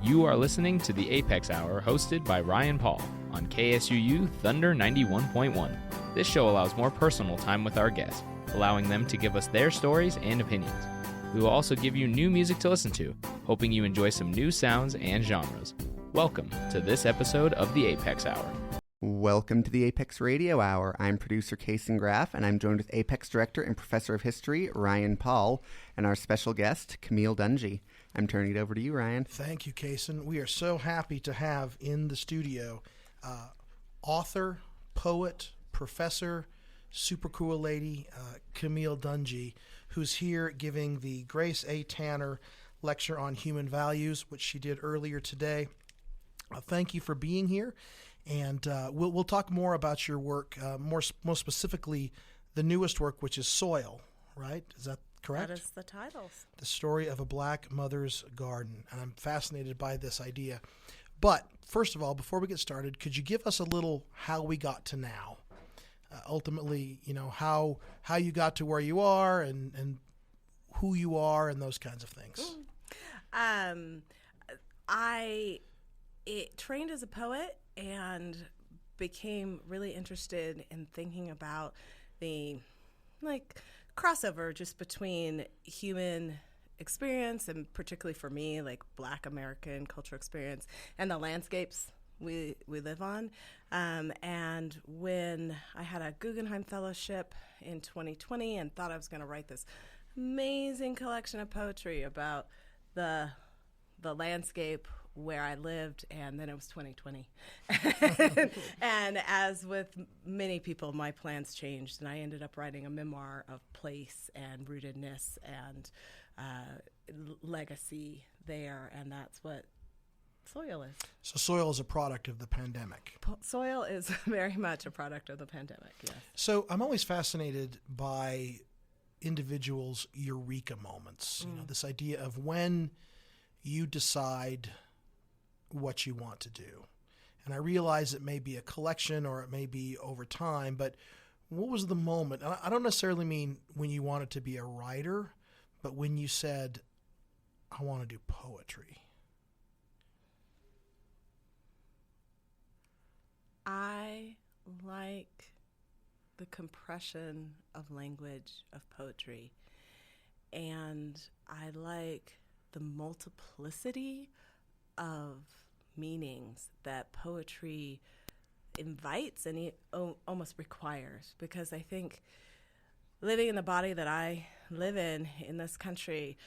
You are listening to the Apex Hour hosted by Ryan Paul on KSUU Thunder 91.1. This show allows more personal time with our guests, allowing them to give us their stories and opinions. We will also give you new music to listen to, hoping you enjoy some new sounds and genres. Welcome to this episode of the Apex Hour. Welcome to the Apex Radio Hour. I'm producer Kason Graff, and I'm joined with Apex Director and Professor of History, Ryan Paul, and our special guest, Camille Dungy. I'm turning it over to you, Ryan. Thank you, Kason. We are so happy to have in the studio author, poet, professor, super cool lady, Camille Dungy, who's here giving the Grace A. Tanner Lecture on Human Values, which she did earlier today. Thank you for being here, and we'll talk more about your work, most specifically the newest work, which is Soil, right? Is that correct? That is the title. The Story of a Black Mother's Garden, and I'm fascinated by this idea. But first of all, before we get started, could you give us a little how we got to now? Ultimately, you know, how you got to where you are and who you are and those kinds of things. I trained as a poet and became really interested in thinking about the crossover just between human experience and particularly for me, like Black American cultural experience and the landscapes we live on. And when I had a Guggenheim Fellowship in 2020 and thought I was going to write this amazing collection of poetry about the landscape where I lived, and then it was 2020. And as with many people, my plans changed, and I ended up writing a memoir of place and rootedness and legacy there, and that's what Soil is. So Soil is a product of the pandemic. Soil is very much a product of the pandemic, yes. So I'm always fascinated by individuals' eureka moments. You know, this idea of when you decide what you want to do. And I realize it may be a collection or it may be over time, but what was the moment? And I don't necessarily mean when you wanted to be a writer, but when you said, I want to do poetry. I like the compression of language of poetry, and I like the multiplicity of meanings that poetry invites and almost requires, because I think living in the body that I live in this country,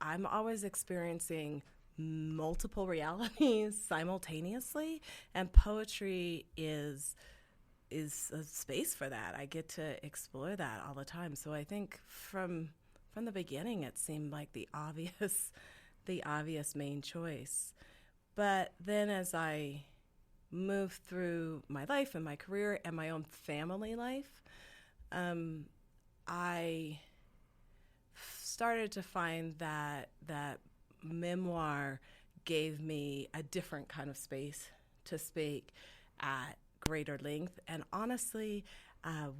I'm always experiencing multiple realities simultaneously, and poetry is a space for that. I get to explore that all the time. So I think from the beginning it seemed like the obvious main choice. But then as I moved through my life and my career and my own family life, I started to find that memoir gave me a different kind of space to speak at greater length, and honestly,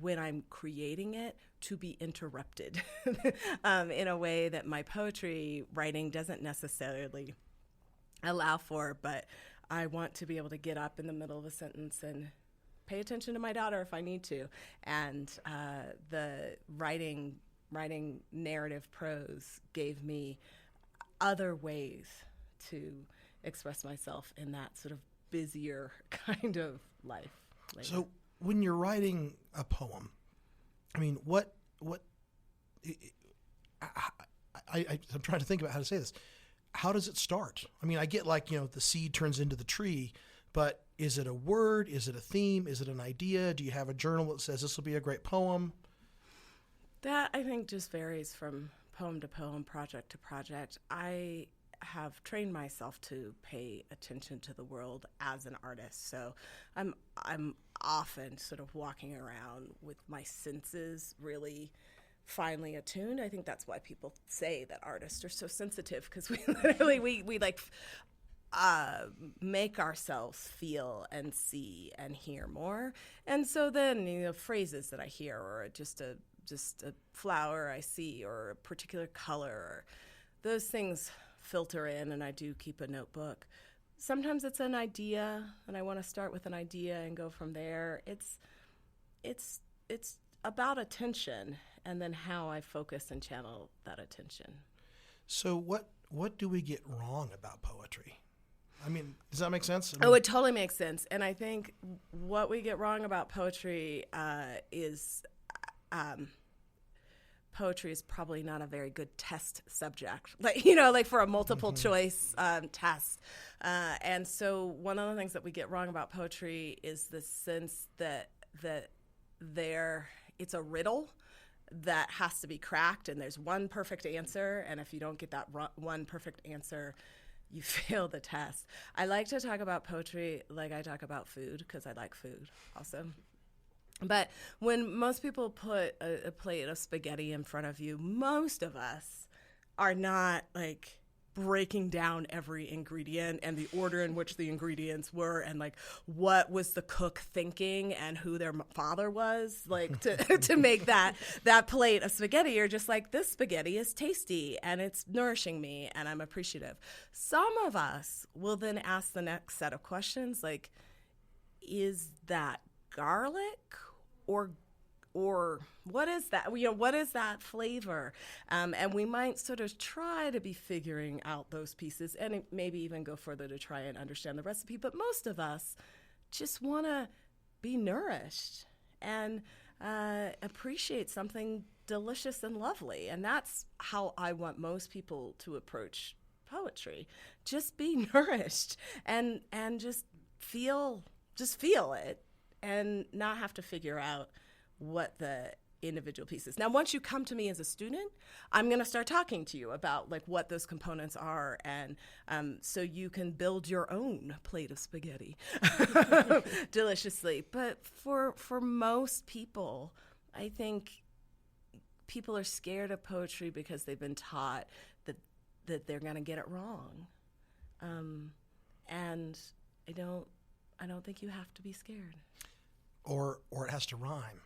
when I'm creating it, to be interrupted in a way that my poetry writing doesn't necessarily allow for. But I want to be able to get up in the middle of a sentence and pay attention to my daughter if I need to. And the writing narrative prose gave me other ways to express myself in that sort of busier kind of life later. So when you're writing a poem, I mean, I'm trying to think about how to say this. How does it start? I mean, I get the seed turns into the tree, but is it a word? Is it a theme? Is it an idea? Do you have a journal that says this will be a great poem? That, I think, just varies from poem to poem, project to project. I have trained myself to pay attention to the world as an artist. So I'm often sort of walking around with my senses really finely attuned. I think that's why people say that artists are so sensitive, because we literally we make ourselves feel and see and hear more. And so then phrases that I hear, or just a flower I see, or a particular color, or those things filter in, and I do keep a notebook. Sometimes it's an idea, and I want to start with an idea and go from there. It's about attention, and then how I focus and channel that attention. So what do we get wrong about poetry? I mean, does that make sense? I mean, Oh, it totally makes sense. And I think what we get wrong about poetry is poetry is probably not a very good test subject, like for a multiple choice test. And so one of the things that we get wrong about poetry is the sense that it's a riddle that has to be cracked, and there's one perfect answer, and if you don't get that one perfect answer, you fail the test. I like to talk about poetry like I talk about food, because I like food also. But when most people put a plate of spaghetti in front of you, most of us are not like breaking down every ingredient and the order in which the ingredients were, and like what was the cook thinking and who their father was, like to make that plate of spaghetti. You're just like, this spaghetti is tasty and it's nourishing me and I'm appreciative. Some of us will then ask the next set of questions, like, is that garlic or what is that? What is that flavor? And we might sort of try to be figuring out those pieces, and maybe even go further to try and understand the recipe. But most of us just want to be nourished and appreciate something delicious and lovely. And that's how I want most people to approach poetry. Just be nourished and just feel it, and not have to figure out what the individual pieces. Now, once you come to me as a student, I'm going to start talking to you about like what those components are, and so you can build your own plate of spaghetti deliciously. But for most people, I think people are scared of poetry because they've been taught that they're going to get it wrong, and I don't think you have to be scared. Or it has to rhyme,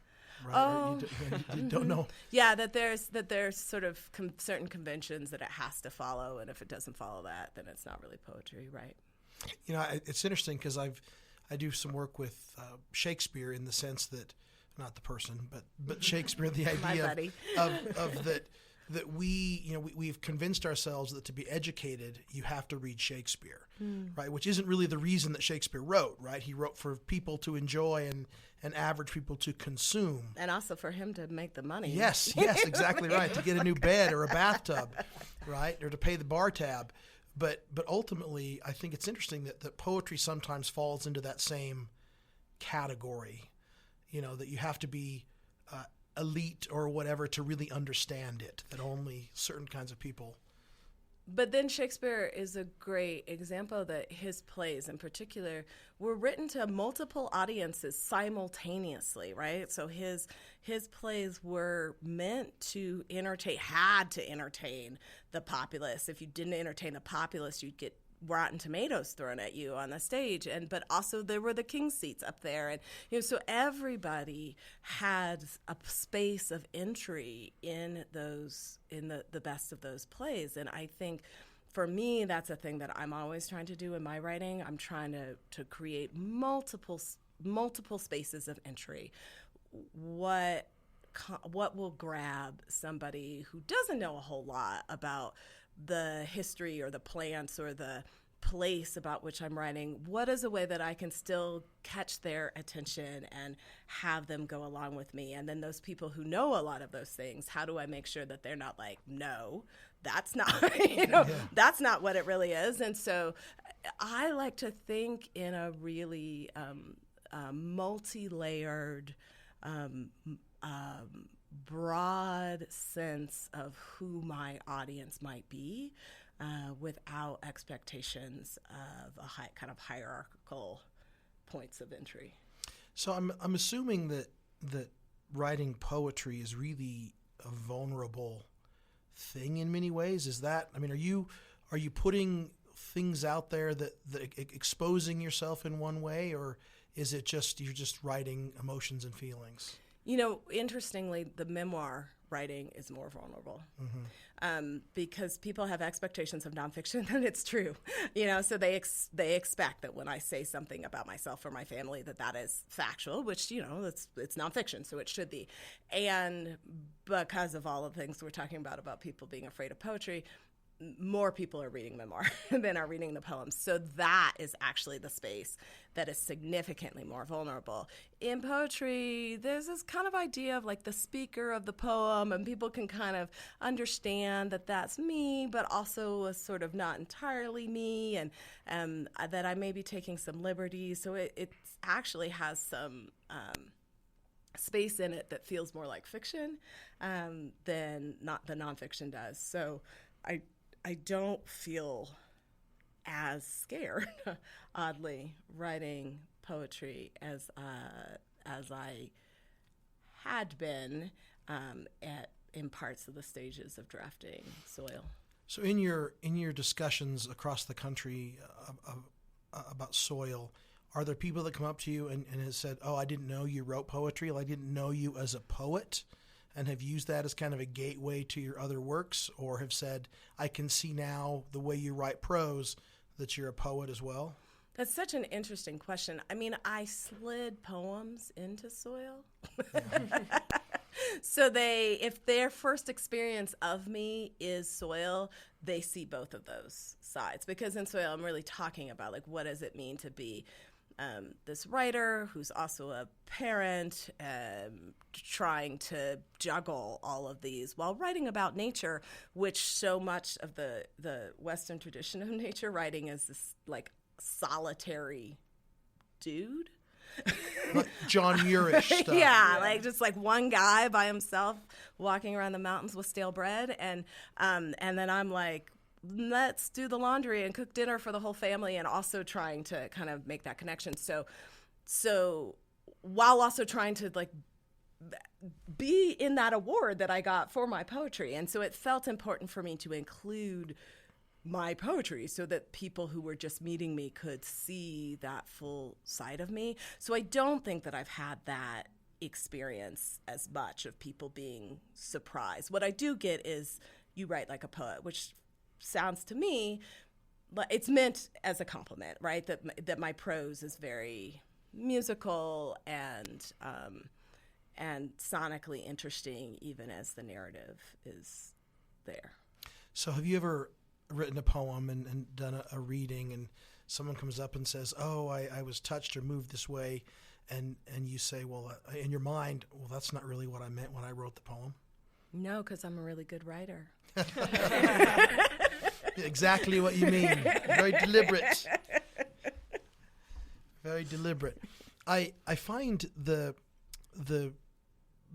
right? Oh. You don't know. Yeah, that there's sort of certain conventions that it has to follow, and if it doesn't follow that, then it's not really poetry, right? You know, it's interesting because I do some work with Shakespeare, in the sense that, not the person, but Shakespeare, the idea of that we've convinced ourselves that to be educated, you have to read Shakespeare, right? Which isn't really the reason that Shakespeare wrote, right? He wrote for people to enjoy and average people to consume. And also for him to make the money. Yes, exactly right. To get a new bed or a bathtub, right? Or to pay the bar tab. But ultimately, I think it's interesting that poetry sometimes falls into that same category, that you have to be elite or whatever to really understand it, that only certain kinds of people. But then Shakespeare is a great example that his plays in particular were written to multiple audiences simultaneously, right? So his plays were meant to had to entertain the populace. If you didn't entertain the populace, you'd get Rotten Tomatoes thrown at you on the stage, but also there were the king's seats up there, and so everybody had a space of entry in the best of those plays. And I think for me, that's a thing that I'm always trying to do in my writing. I'm trying to create multiple spaces of entry. What will grab somebody who doesn't know a whole lot about the history or the plants or the place about which I'm writing? What is a way that I can still catch their attention and have them go along with me? And then those people who know a lot of those things, how do I make sure that they're not like, no, that's not, that's not what it really is? And so I like to think in a really multi-layered, broad sense of who my audience might be, without expectations of a kind of hierarchical points of entry. So I'm assuming that writing poetry is really a vulnerable thing in many ways. Is that, I mean, are you putting things out there that exposing yourself in one way, or is it just you're just writing emotions and feelings? Interestingly, the memoir writing is more vulnerable. Because people have expectations of nonfiction, and it's true, so they expect that when I say something about myself or my family that is factual, which, it's nonfiction, so it should be. And because of all of the things we're talking about people being afraid of poetry, more people are reading memoir than are reading the poems. So that is actually the space that is significantly more vulnerable. In poetry, there's this kind of idea of like the speaker of the poem, and people can kind of understand that that's me, but also a sort of not entirely me, and that I may be taking some liberties. So it actually has some space in it that feels more like fiction than not the nonfiction does. So I don't feel as scared, oddly, writing poetry as I had been in parts of the stages of drafting Soil. So in your discussions across the country about Soil, are there people that come up to you and have said, "Oh, I didn't know you wrote poetry. I didn't know you as a poet," and have used that as kind of a gateway to your other works, or have said, "I can see now the way you write prose that you're a poet as well"? That's such an interesting question. I mean, I slid poems into Soil. So if their first experience of me is Soil, they see both of those sides. Because in Soil, I'm really talking about, like, what does it mean to be this writer who's also a parent, trying to juggle all of these while writing about nature, which so much of the Western tradition of nature writing is this, like, solitary dude. Like John Muirish stuff. Yeah, like just like one guy by himself walking around the mountains with stale bread, and then I'm like, let's do the laundry and cook dinner for the whole family, and also trying to kind of make that connection. So while also trying to, like, be in that award that I got for my poetry. And so it felt important for me to include my poetry so that people who were just meeting me could see that full side of me. So I don't think that I've had that experience as much of people being surprised. What I do get is, "You write like a poet," which sounds to me, it's meant as a compliment, right? That my prose is very musical and sonically interesting, even as the narrative is there. So have you ever written a poem and done a reading, and someone comes up and says, "Oh, I was touched or moved this way," and you say, well, in your mind, "Well, that's not really what I meant when I wrote the poem"? No, because I'm a really good writer. Exactly what you mean. Very deliberate. Very deliberate. I find the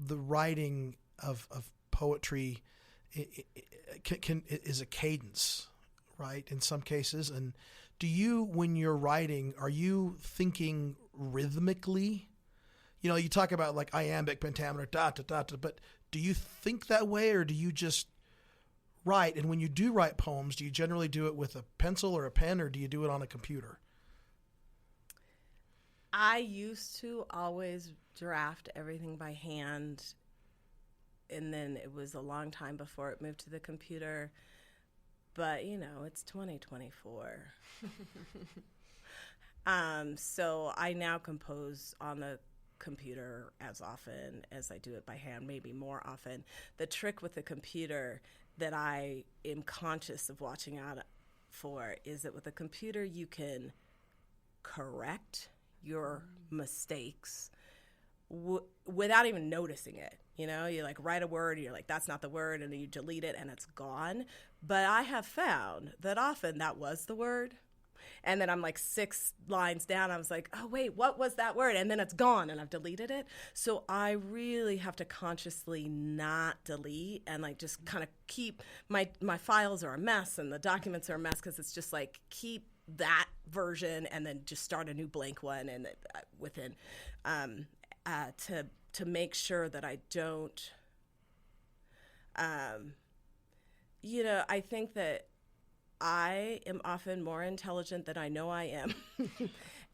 writing of poetry is a cadence, right? In some cases. And do you, when you're writing, are you thinking rhythmically? You talk about like iambic, pentameter, da da da da. But do you think that way, or do you just write? And when you do write poems, do you generally do it with a pencil or a pen, or do you do it on a computer? I used to always draft everything by hand, and then it was a long time before it moved to the computer. But, it's 2024. So I now compose on the computer as often as I do it by hand, maybe more often. The trick with the computer that I am conscious of watching out for is that with a computer you can correct your mistakes without even noticing it. You like write a word and you're like, that's not the word, and then you delete it and it's gone. But I have found that often that was the word. And then I'm like 6 lines down, I was like, oh, wait, what was that word? And then it's gone and I've deleted it. So I really have to consciously not delete and like just kind of keep my files are a mess and the documents are a mess, because it's just like keep that version and then just start a new blank one and within to make sure that I don't, I think that I am often more intelligent than I know I am.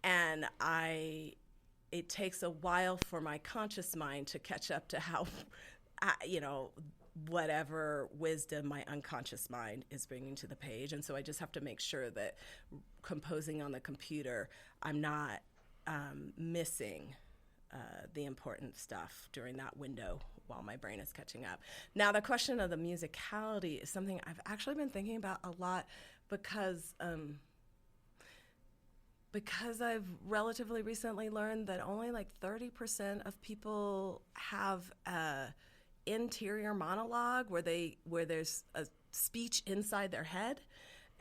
And it takes a while for my conscious mind to catch up to how whatever wisdom my unconscious mind is bringing to the page. And so I just have to make sure that composing on the computer, I'm not missing the important stuff during that window while my brain is catching up. Now, the question of the musicality is something I've actually been thinking about a lot because I've relatively recently learned that only like 30% of people have interior monologue where there's a speech inside their head,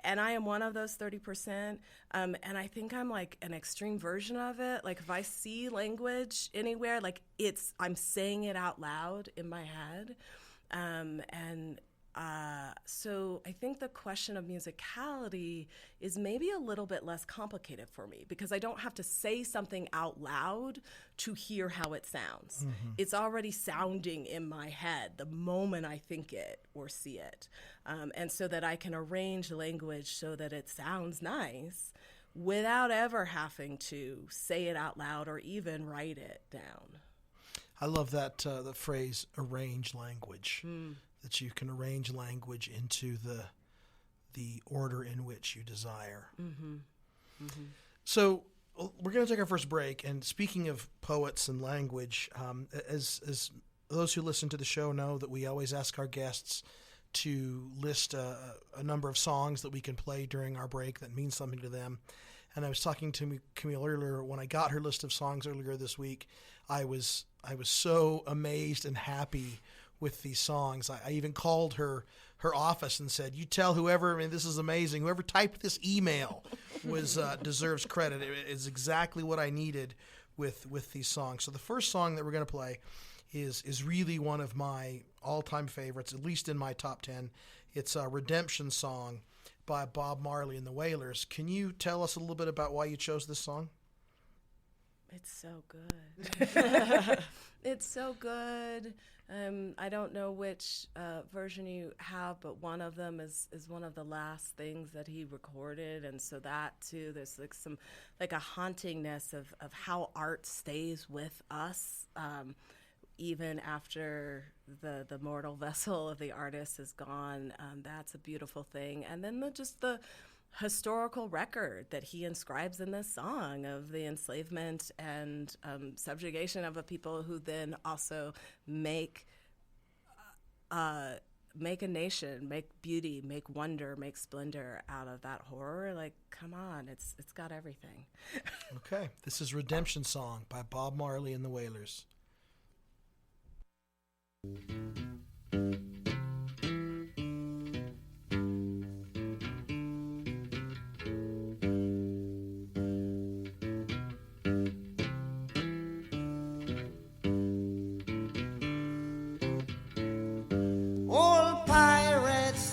and I am one of those 30%, and I think I'm like an extreme version of it. Like if I see language anywhere, like I'm saying it out loud in my head, so I think the question of musicality is maybe a little bit less complicated for me because I don't have to say something out loud to hear how it sounds. Mm-hmm. It's already sounding in my head the moment I think it or see it. And so that I can arrange language so that it sounds nice without ever having to say it out loud or even write it down. I love that the phrase "arrange language." That you can arrange language into the order in which you desire. Mm-hmm. Mm-hmm. So we're going to take our first break. And speaking of poets and language, as those who listen to the show know, that we always ask our guests to list a number of songs that we can play during our break that mean something to them. And I was talking to Camille earlier. When I got her list of songs earlier this week, I was so amazed and happy with these songs. I even called her office and said, "You tell whoever, this is amazing. Whoever typed this email deserves credit. It's exactly what I needed with these songs." So the first song that we're going to play is really one of my all-time favorites, at least in my top 10. It's a Redemption Song by Bob Marley and the Wailers. Can you tell us a little bit about why you chose this song? It's so good. It's so good. I don't know which version you have, but one of them is one of the last things that he recorded, and so that too, there's like a hauntingness of how art stays with us even after the mortal vessel of the artist is gone. That's a beautiful thing. And then the historical record that he inscribes in this song of the enslavement and subjugation of a people who then also make a nation, make beauty, make wonder, make splendor out of that horror. Like, come on, it's got everything. Okay, this is Redemption Song by Bob Marley and the Wailers.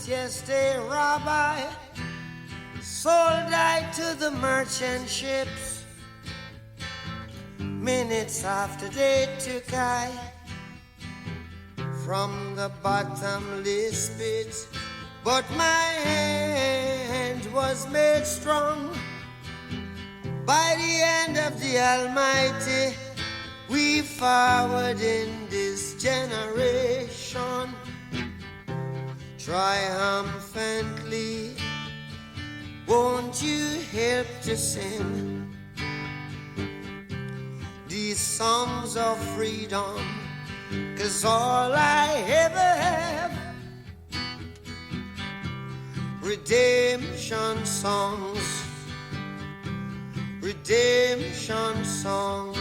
Yes, they rob I, sold I to the merchant ships. Minutes after they took I from the bottomless pit, but my hand was made strong by the hand of the Almighty. We forward in this generation triumphantly. Won't you help to sing these songs of freedom? 'Cause all I ever have, redemption songs, redemption songs.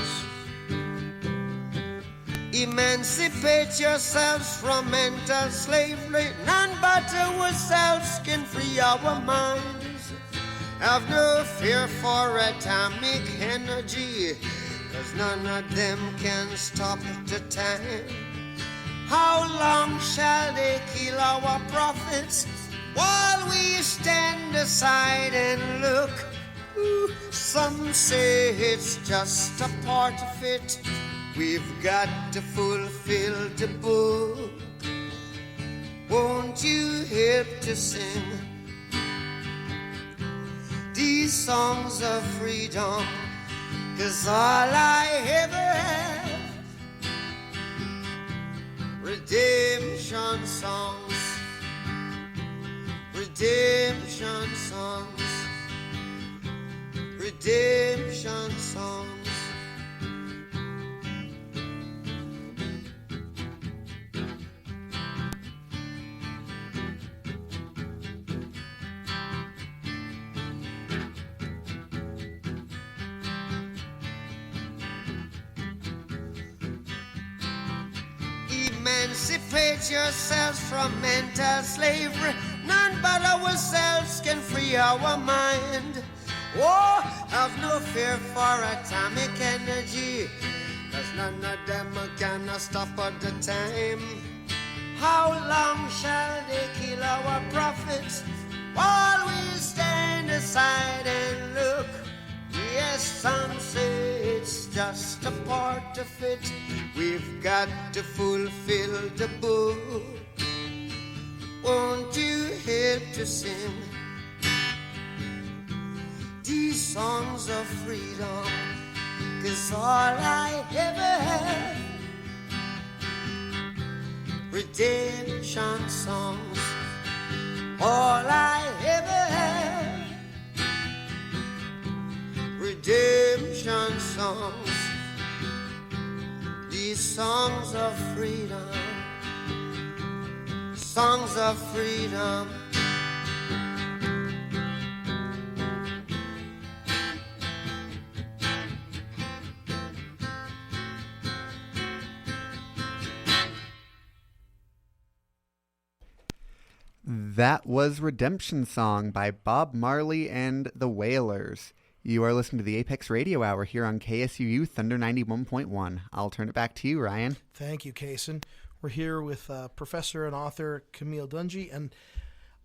Emancipate yourselves from mental slavery. None but ourselves can free our minds. Have no fear for atomic energy, 'cause none of them can stop the time. How long shall they kill our prophets while we stand aside and look? Ooh, some say it's just a part of it. We've got to fulfill the book. Won't you help to sing these songs of freedom? 'Cause all I ever have, redemption songs, redemption songs, redemption songs. Emancipate yourselves from mental slavery. None but ourselves can free our mind. Oh, have no fear for atomic energy, 'cause none of them can stop at the time. How long shall they kill our prophets while we stand aside and look? Yes, some say it's just a part of it. We've got to fulfill the book. Won't you help to sing these songs of freedom? 'Cause all I ever had, redemption songs. All I ever had, redemption songs. These songs of freedom, songs of freedom. That was Redemption Song by Bob Marley and the Wailers. You are listening to the Apex Radio Hour here on KSUU Thunder 91.1. I'll turn it back to you, Ryan. Thank you, Kaysen. We're here with professor and author Camille Dungy, and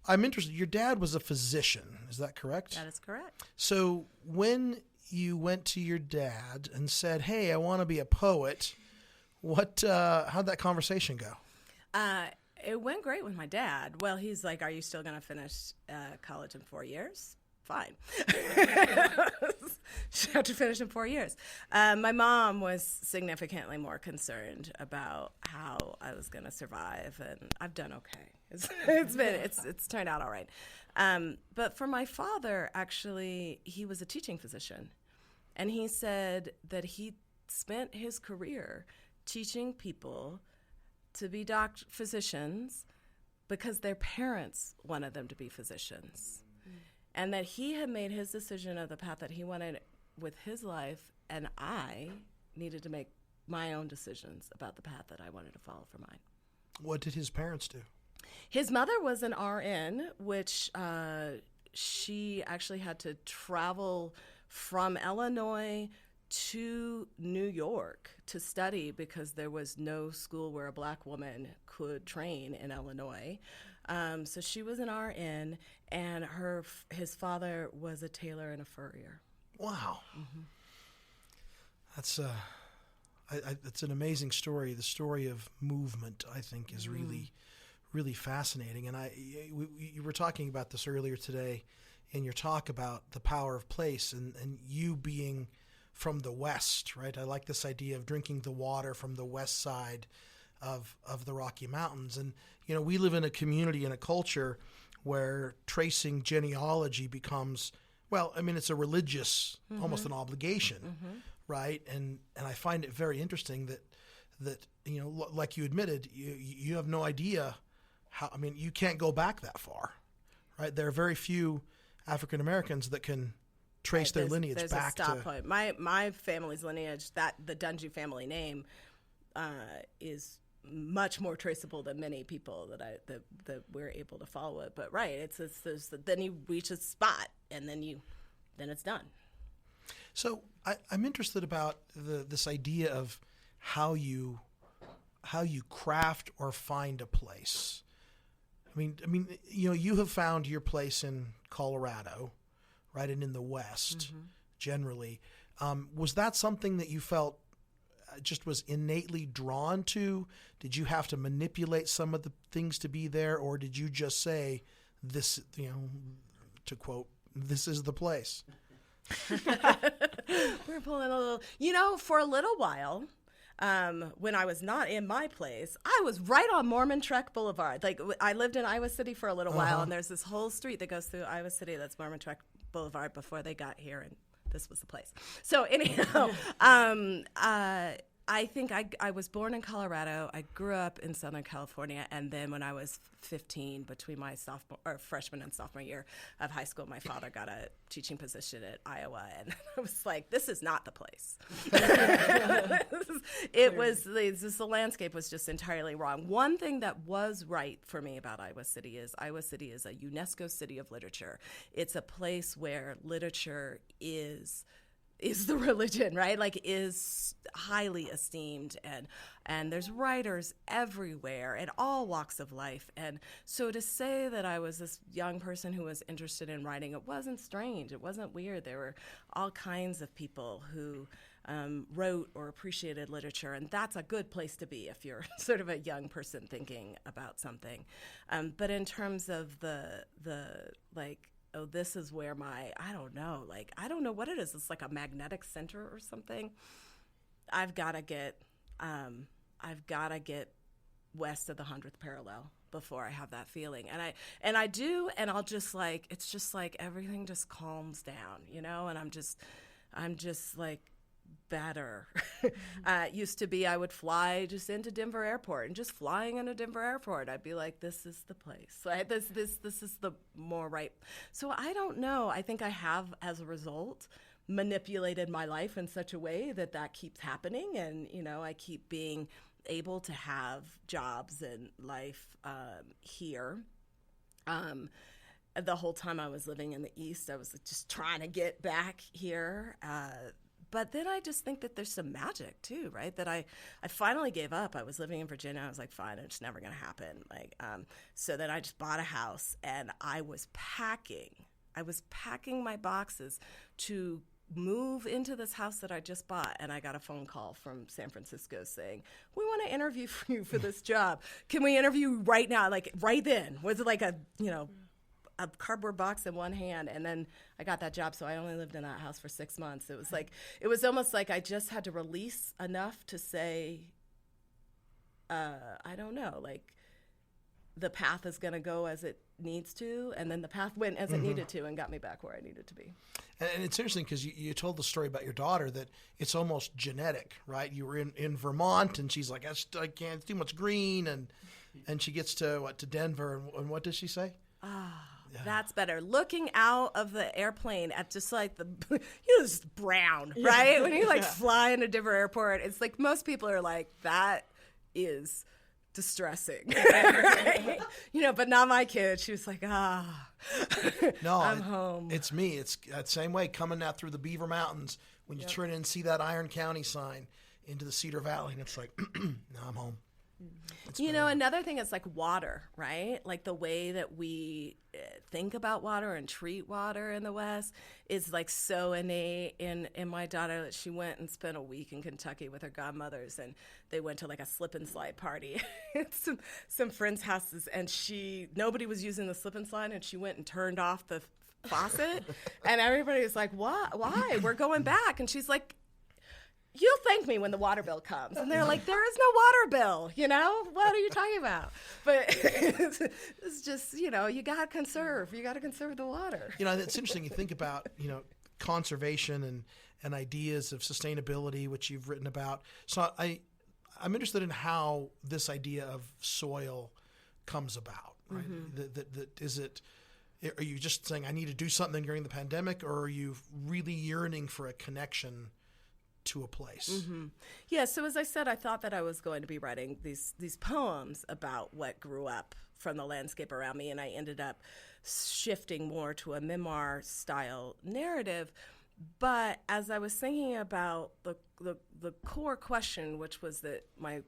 I'm interested. Your dad was a physician, is that correct? That is correct. So when you went to your dad and said, "Hey, I want to be a poet," how'd that conversation go? It went great with my dad. Well, he's like, "Are you still going to finish college in 4 years?" Fine. She had to finish in 4 years. My mom was significantly more concerned about how I was going to survive, and I've done okay. It's turned out all right. But for my father, actually, he was a teaching physician, and he said that he spent his career teaching people to be physicians because their parents wanted them to be physicians. And that he had made his decision of the path that he wanted with his life, and I needed to make my own decisions about the path that I wanted to follow for mine. What did his parents do? His mother was an RN, which she actually had to travel from Illinois to New York to study because there was no school where a black woman could train in Illinois. So she was an RN, and his father was a tailor and a furrier. Wow. Mm-hmm. That's it's an amazing story. The story of movement, I think, is really, really fascinating. And you were talking about this earlier today in your talk about the power of place and you being from the West, right? I like this idea of drinking the water from the west side of the Rocky Mountains. And, you know, we live in a community and a culture where tracing genealogy becomes, well, I mean, it's a religious, almost an obligation, right? And I find it very interesting that you know, like you admitted, you have no idea how, I mean, you can't go back that far, right? There are very few African Americans that can trace their lineage there's back a stop to point. My family's lineage, that the Dungy family name, is much more traceable than many people that we're able to follow it. But right, it's then you reach a spot and then it's done. So I'm interested about this idea of how you craft or find a place. I mean, you know, you have found your place in Colorado, right, and in the West, generally. Was that something that you felt just was innately drawn to? Did you have to manipulate some of the things to be there, or did you just say, this, you know, to quote, "This is the place"? We're pulling a little, you know, for a little while, when I was not in my place, I was right on Mormon Trek Boulevard. Like, I lived in Iowa City for a little while, and there's this whole street that goes through Iowa City that's Mormon Trek Boulevard before they got here, and this was the place. So anyhow, I think I was born in Colorado. I grew up in Southern California, and then when I was 15, between my freshman and sophomore year of high school, my father got a teaching position at Iowa, and I was like, "This is not the place." The landscape was just entirely wrong. One thing that was right for me about Iowa City is a UNESCO City of Literature. It's a place where literature is the religion, right? Like, is highly esteemed, and there's writers everywhere in all walks of life. And so to say that I was this young person who was interested in writing, it wasn't strange. It wasn't weird. There were all kinds of people who wrote or appreciated literature, and that's a good place to be if you're sort of a young person thinking about something. But in terms of the like, oh, this is where I don't know what it is. It's like a magnetic center or something. I've got to get west of the 100th parallel before I have that feeling. And I do, and I'll just like, it's just like everything just calms down, and I'm just like better. Used to be I would fly just into Denver Airport, and just flying into Denver Airport, I'd be like, this is the place. Right? This is the more right. So I don't know. I think I have, as a result, manipulated my life in such a way that keeps happening, and I keep being able to have jobs and life here. The whole time I was living in the East, I was just trying to get back here. But then I just think that there's some magic too, right? That I finally gave up. I was living in Virginia. I was like, fine, it's never going to happen. So then I just bought a house, and I was packing my boxes to move into this house that I just bought, and I got a phone call from San Francisco saying, "We want to interview you for this job. Can we interview right now?" Like right then. Was it like a cardboard box in one hand, and then I got that job. So I only lived in that house for 6 months. It was almost like I just had to release enough to say, I don't know, like the path is going to go as it needs to, and then the path went as it needed to and got me back where I needed to be. And it's interesting because you told the story about your daughter that it's almost genetic, right? You were in Vermont, and she's like, I can't, it's too much green, and she gets to Denver, and what does she say? Yeah. That's better. Looking out of the airplane at just like the, this brown, right? When you fly into Denver Airport, it's like most people are like, that is distressing, right? But not my kid. She was like, no, I'm home. It's me. It's that same way coming out through the Beaver Mountains when you turn in and see that Iron County sign into the Cedar Valley, and it's like, no, I'm home. Another thing is like water, right? Like the way that we think about water and treat water in the West is like so innate in my daughter that she went and spent a week in Kentucky with her godmothers, and they went to like a slip and slide party at some friends' houses, and nobody was using the slip and slide, and she went and turned off the faucet, and everybody was like, "What? Why? We're going back." And she's like, "You'll thank me when the water bill comes." And they're like, "There is no water bill, what are you talking about?" But it's just, you got to conserve the water. It's interesting. You think about, conservation and ideas of sustainability, which you've written about. So I'm interested in how this idea of soil comes about, right? Are you just saying, I need to do something during the pandemic, or are you really yearning for a connection to a place? Mm-hmm. Yeah, so as I said, I thought that I was going to be writing these poems about what grew up from the landscape around me, and I ended up shifting more to a memoir-style narrative. But as I was thinking about the core question, which was that my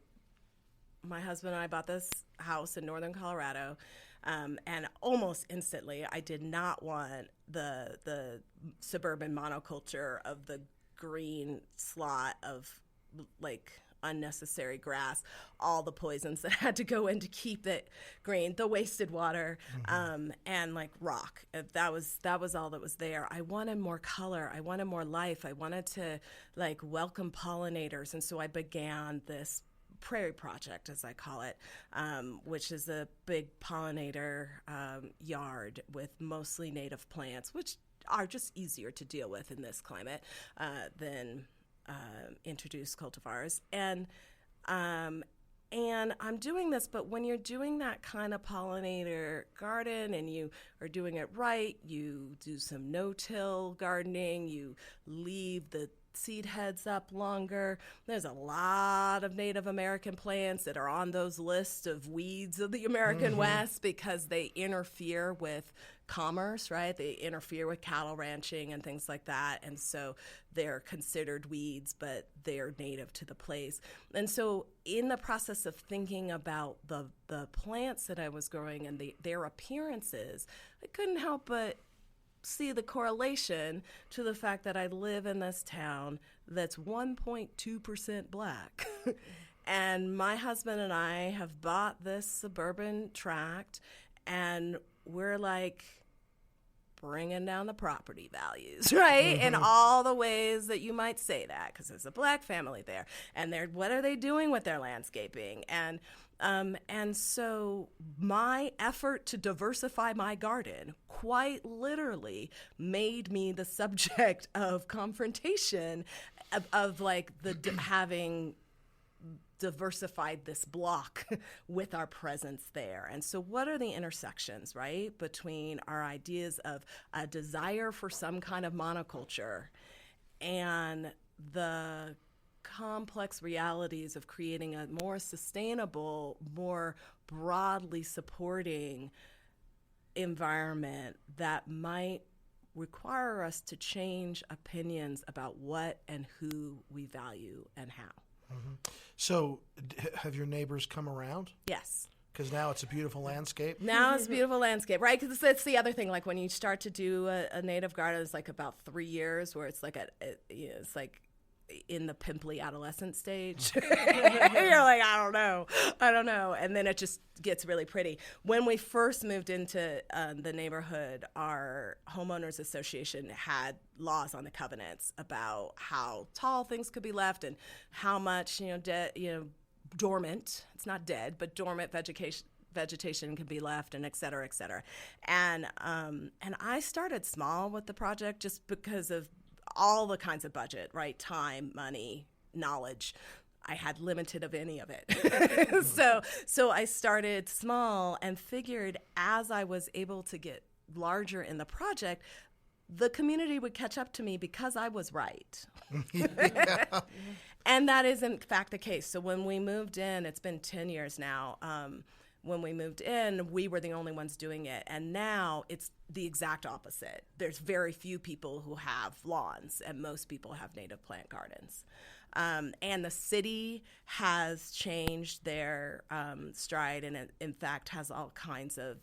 husband and I bought this house in northern Colorado, and almost instantly I did not want the suburban monoculture of the green slot of like unnecessary grass, all the poisons that had to go in to keep it green, the wasted water, and like rock. That was all that was there. I wanted more color. I wanted more life. I wanted to like welcome pollinators, and so I began this Prairie Project, as I call it, which is a big pollinator yard with mostly native plants, which are just easier to deal with in this climate than introduced cultivars. And I'm doing this, but when you're doing that kind of pollinator garden and you are doing it right, you do some no-till gardening, you leave the seed heads up longer. There's a lot of Native American plants that are on those lists of weeds of the American West because they interfere with commerce, right? They interfere with cattle ranching and things like that. And so they're considered weeds, but they're native to the place. And so in the process of thinking about the plants that I was growing and their appearances, I couldn't help but see the correlation to the fact that I live in this town that's 1.2% black. And my husband and I have bought this suburban tract, and we're like bringing down the property values, right? In all the ways that you might say that, because there's a black family there, and what are they doing with their landscaping? And so my effort to diversify my garden quite literally made me the subject of confrontation of like having diversified this block with our presence there. And so what are the intersections, right, between our ideas of a desire for some kind of monoculture and the complex realities of creating a more sustainable, more broadly supporting environment that might require us to change opinions about what and who we value and how. So have your neighbors come around? Yes. Because now it's a beautiful landscape. Now it's a beautiful landscape, right? Because it's the other thing. Like when you start to do a native garden, it's like about 3 years where it's like it's like in the pimply adolescent stage. You're like, I don't know. And then it just gets really pretty. When we first moved into the neighborhood, our homeowners association had laws on the covenants about how tall things could be left and how much, dormant, it's not dead, but dormant vegetation can be left, and et cetera, et cetera. And I started small with the project just because of all the kinds of budget, right? Time, money, knowledge. I had limited of any of it. So I started small and figured as I was able to get larger in the project, the community would catch up to me because I was right. And that is in fact the case. So when we moved in, it's been 10 years now, when we moved in, we were the only ones doing it. And now it's the exact opposite. There's very few people who have lawns, and most people have native plant gardens. And the city has changed their stride and, in fact, has all kinds of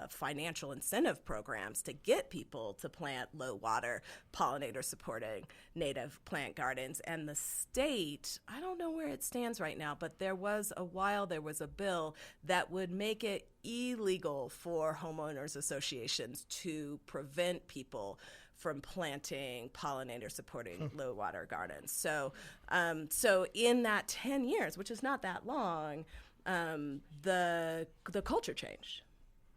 financial incentive programs to get people to plant low-water, pollinator-supporting native plant gardens. And the state, I don't know where it stands right now, but there was a bill that would make it illegal for homeowners associations to prevent people from planting pollinator-supporting low-water gardens. So in that 10 years, which is not that long, the culture changed.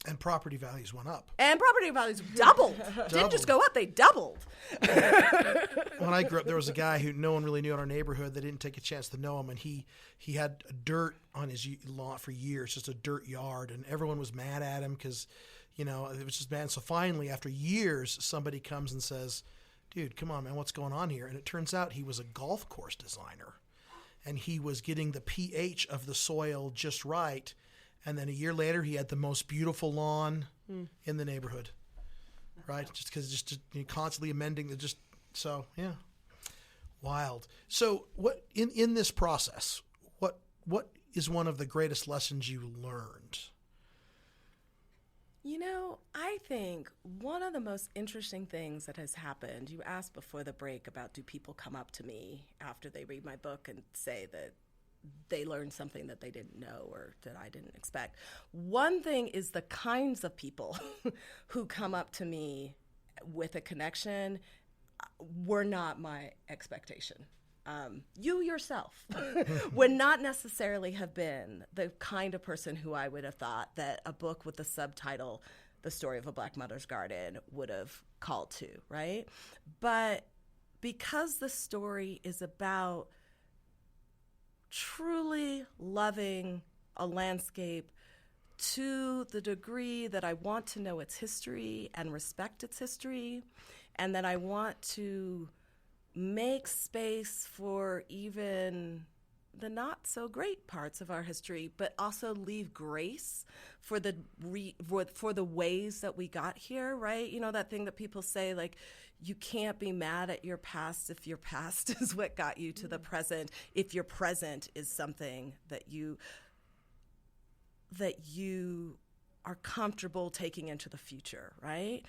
And property values went up. And property values doubled. Didn't just go up, they doubled. When I grew up, there was a guy who no one really knew in our neighborhood. They didn't take a chance to know him, and he had dirt on his lawn for years, just a dirt yard, and everyone was mad at him because it was just bad. So finally, after years, somebody comes and says, dude, come on, man, what's going on here? And it turns out he was a golf course designer, and he was getting the pH of the soil just right. And then a year later, he had the most beautiful lawn in the neighborhood, right? Just because constantly amending yeah, wild. So what in this process, what is one of the greatest lessons you learned? I think one of the most interesting things that has happened, you asked before the break about do people come up to me after they read my book and say that they learned something that they didn't know or that I didn't expect. One thing is the kinds of people who come up to me with a connection were not my expectation. You yourself would not necessarily have been the kind of person who I would have thought that a book with the subtitle, The Story of a Black Mother's Garden, would have called to, right? But because the story is about truly loving a landscape to the degree that I want to know its history and respect its history, and that I want to make space for even the not so great parts of our history, but also leave grace for the ways that we got here, right? You know, that thing that people say, like, you can't be mad at your past if your past is what got you to the present, if your present is something that you are comfortable taking into the future, right?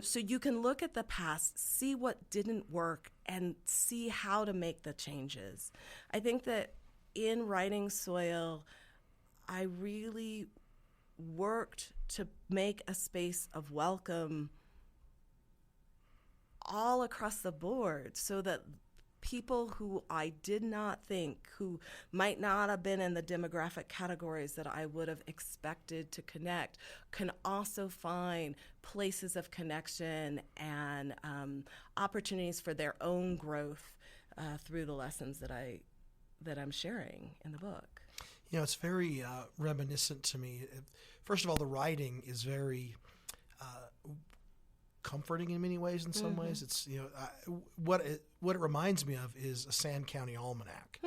So you can look at the past, see what didn't work, and see how to make the changes. I think that in writing Soil, I really worked to make a space of welcome all across the board so that people who I did not think, who might not have been in the demographic categories that I would have expected to connect, can also find places of connection and opportunities for their own growth through the lessons that I'm sharing in the book. You know, it's very reminiscent to me. First of all, the writing is very comforting in many ways. In some ways, it's, you know, what it reminds me of is a Sand County Almanac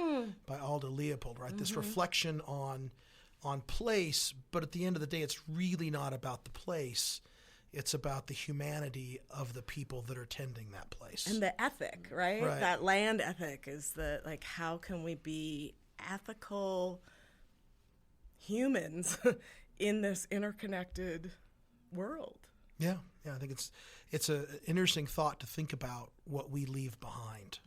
by Alda Leopold, right? This reflection on place, but at the end of the day, it's really not about the place. It's about the humanity of the people that are tending that place. And the ethic, right? That land ethic is like, how can we be ethical humans in this interconnected world? Yeah, I think it's an interesting thought to think about what we leave behind.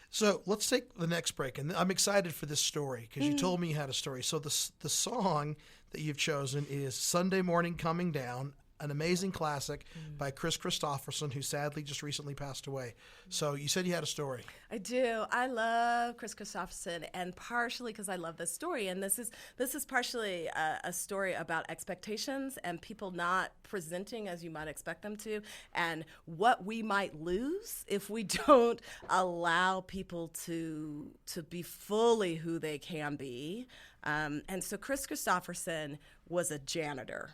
So let's take the next break, and I'm excited for this story because you told me you had a story. So the song that you've chosen is "Sunday Morning Coming Down," an amazing classic by Chris Christopherson, who sadly just recently passed away. So you said you had a story. I do. I love Chris Christopherson, and partially because I love this story. And this is partially a story about expectations and people not presenting as you might expect them to, and what we might lose if we don't allow people to be fully who they can be. And so Chris Christopherson was a janitor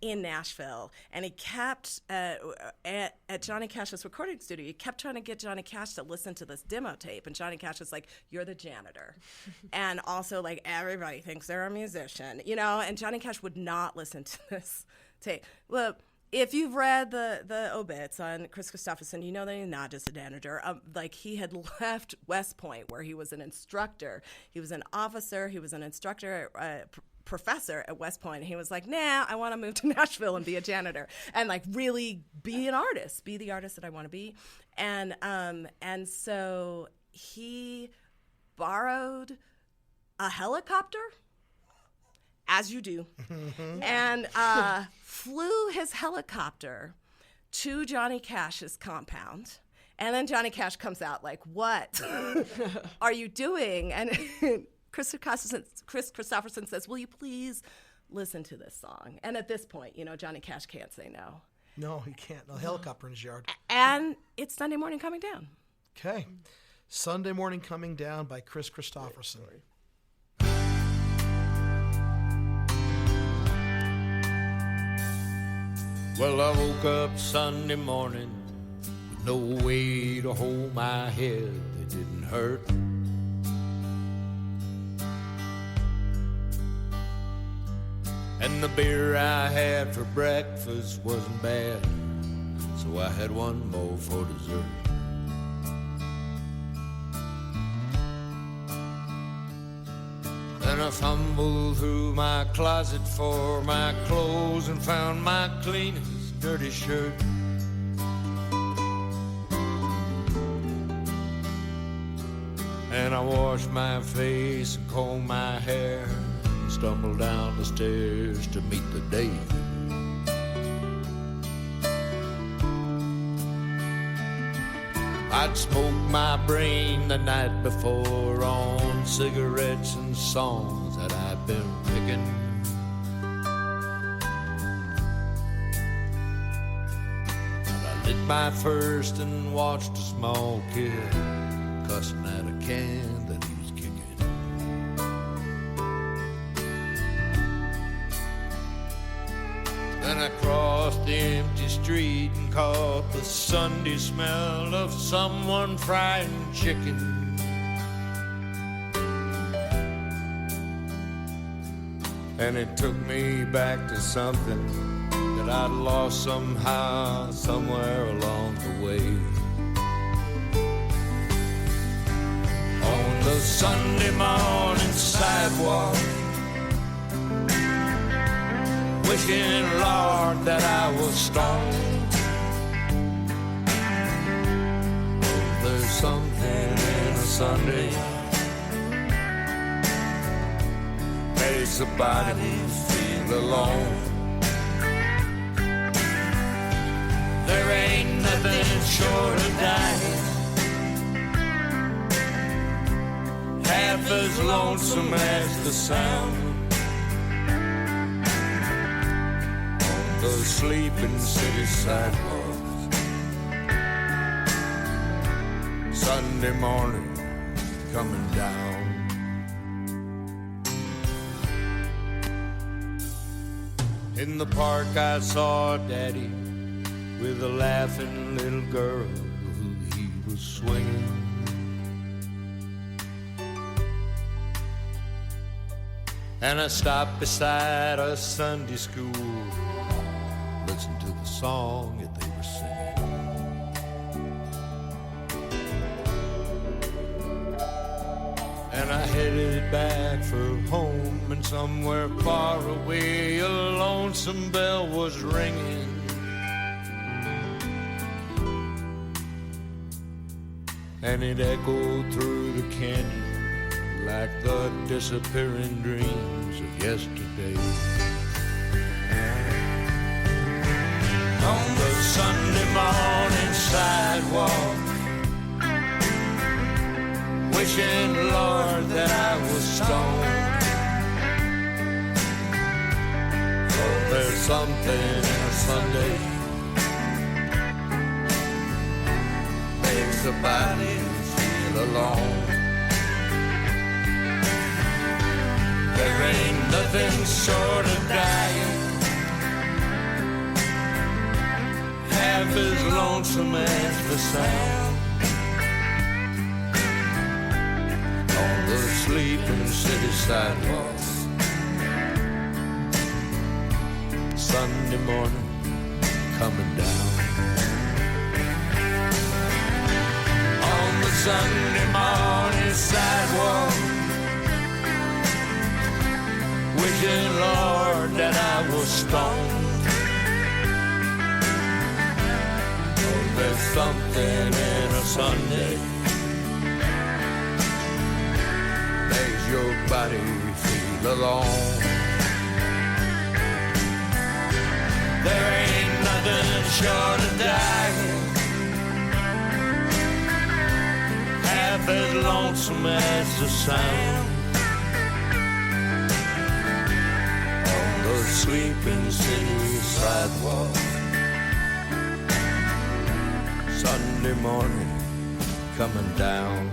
in Nashville, and he kept at Johnny Cash's recording studio. He kept trying to get Johnny Cash to listen to this demo tape, and Johnny Cash was like, "You're the janitor," and also like everybody thinks they're a musician, you know. And Johnny Cash would not listen to this tape. Well, if you've read the obits on Chris Christopherson, you know that he's not just a janitor. Like, he had left West Point, where he was an instructor. He was an officer. He was an instructor, professor at West Point. And he was like, nah, I want to move to Nashville and be a janitor and like really be an artist, be the artist that I want to be. And so he borrowed a helicopter, as you do, and flew his helicopter to Johnny Cash's compound. And then Johnny Cash comes out like, "What are you doing?" And Chris Christopherson says, "Will you please listen to this song?" And at this point, you know, Johnny Cash can't say no. No, he can't. No helicopter in his yard. And it's Sunday Morning Coming Down. Okay. Sunday Morning Coming Down by Chris Christopherson. Well, I woke up Sunday morning with no way to hold my head that didn't hurt. And the beer I had for breakfast wasn't bad, so I had one more for dessert. Then I fumbled through my closet for my clothes and found my cleanest dirty shirt. And I wash my face and comb my hair and stumble down the stairs to meet the day. I'd smoked my brain the night before on cigarettes and songs that I'd been picking. And I lit my first and watched a small kid cussing at a can that he was kicking. Then I crossed the empty street and caught the Sunday smell of someone frying chicken. And it took me back to something that I'd lost somehow, somewhere along the way. On the Sunday morning sidewalk, wishing, Lord, that I was stoned. Oh, there's something in a Sunday makes a body feel alone. There ain't nothing short of dying half as lonesome as the sound on the sleeping city sidewalks. Sunday morning coming down. In the park I saw Daddy with a laughing little girl who he was swinging. And I stopped beside a Sunday school, listened to the song that they were singing. And I headed back for home, and somewhere far away a lonesome bell was ringing. And it echoed through the canyon like the disappearing dreams of yesterday. On the Sunday morning sidewalk, wishing, Lord, that I was stoned. Oh, there's something in a Sunday makes a body feel alone. There ain't nothing short of dying half as lonesome as the sound on the sleeping city sidewalks. Sunday morning coming down. On the Sunday morning sidewalk, wishing, Lord, that I was stoned. Oh, there's something in a Sunday makes your body feel alone. There ain't nothing short of dying half as lonesome as the sound the sleeping city sidewalk. Sunday morning coming down.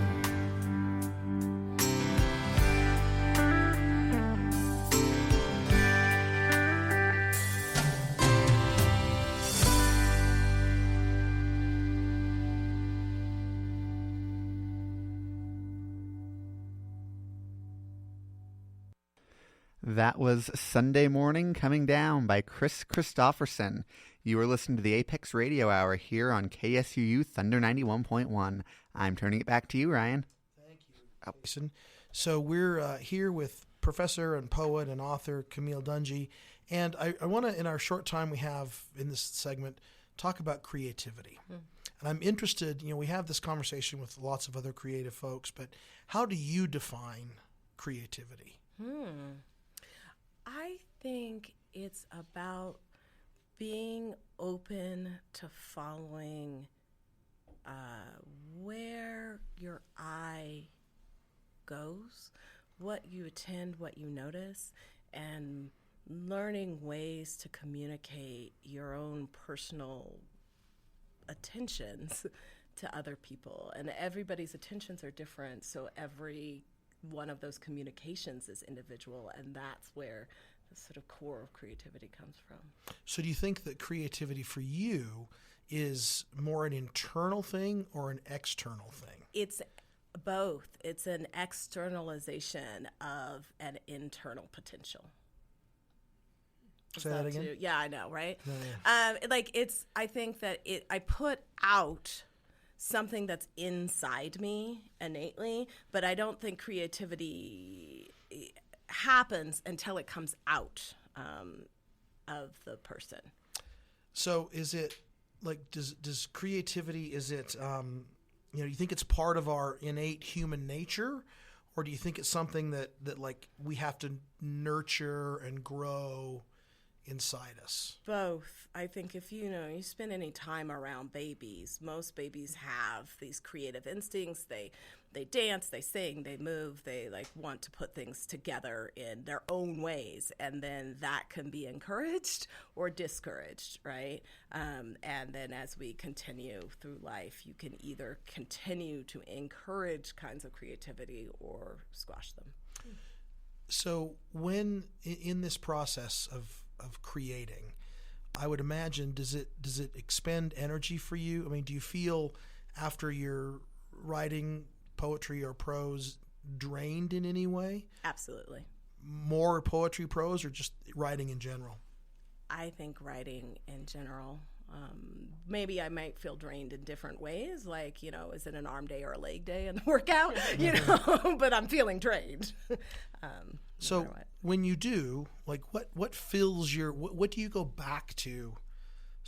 That was Sunday Morning Coming Down by Chris Christopherson. You are listening to the Apex Radio Hour here on KSUU Thunder 91.1. I'm turning it back to you, Ryan. Thank you, Jason. So we're here with professor and poet and author Camille Dungy. And I want to, in our short time we have in this segment, talk about creativity. And I'm interested, we have this conversation with lots of other creative folks, but how do you define creativity? I think it's about being open to following where your eye goes, what you attend, what you notice, and learning ways to communicate your own personal attentions to other people. And everybody's attentions are different, so every one of those communications is individual, and that's where the sort of core of creativity comes from. So do you think that creativity for you is more an internal thing or an external thing? It's both. It's an externalization of an internal potential. Say that again? Yeah, I know, right? Yeah. I think that I put out something that's inside me innately, but I don't think creativity happens until it comes out of the person. So is it does creativity, is it, you think it's part of our innate human nature, or do you think it's something that we have to nurture and grow inside us? Both. I think if you spend any time around babies, most babies have these creative instincts. They dance, they sing, they move, they want to put things together in their own ways, and then that can be encouraged or discouraged, right? And then as we continue through life, you can either continue to encourage kinds of creativity or squash them. So when in this process of creating, I would imagine, does it expend energy for you? I mean, do you feel after you're writing poetry or prose drained in any way? Absolutely. More poetry, prose, or just writing in general? I think writing in general. Maybe I might feel drained in different ways, is it an arm day or a leg day in the workout, but I'm feeling drained. So when you do, what fills what do you go back to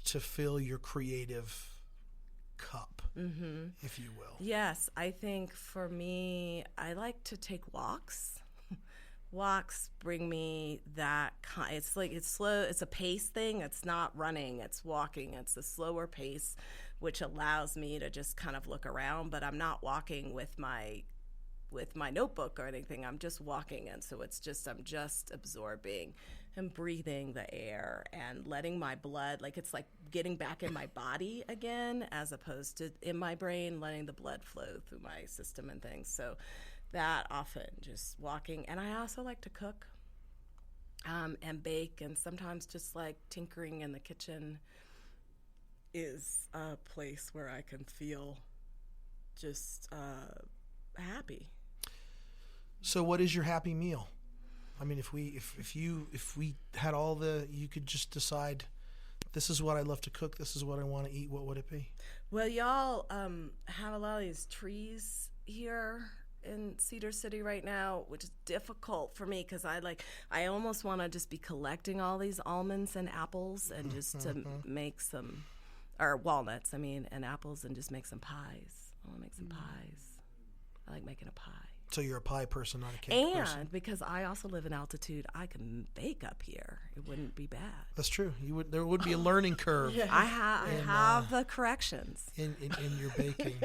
fill your creative cup, if you will? Yes, I think for me, I like to take walks. Walks bring me that it's slow. It's a pace thing. It's not running. It's walking. It's a slower pace, which allows me to just kind of look around. But I'm not walking with my notebook or anything. I'm just walking, and so I'm just absorbing and breathing the air and letting my blood, it's like getting back in my body again, as opposed to in my brain, letting the blood flow through my system and things. So that often just walking. And I also like to cook and bake, and sometimes just tinkering in the kitchen is a place where I can feel just happy. So what is your happy meal? I mean, if we had all you could just decide, this is what I love to cook, this is what I want to eat, what would it be? Well, y'all have a lot of these trees here in Cedar City right now, which is difficult for me because I almost want to just be collecting all these almonds and apples and just to make some, or walnuts, and apples, and just make some pies. I want to make some pies. I like making a pie. So you're a pie person, not a cake person. And because I also live in altitude, I can bake up here. It wouldn't be bad. That's true. There would be a learning curve. Yeah. I have the corrections in your baking.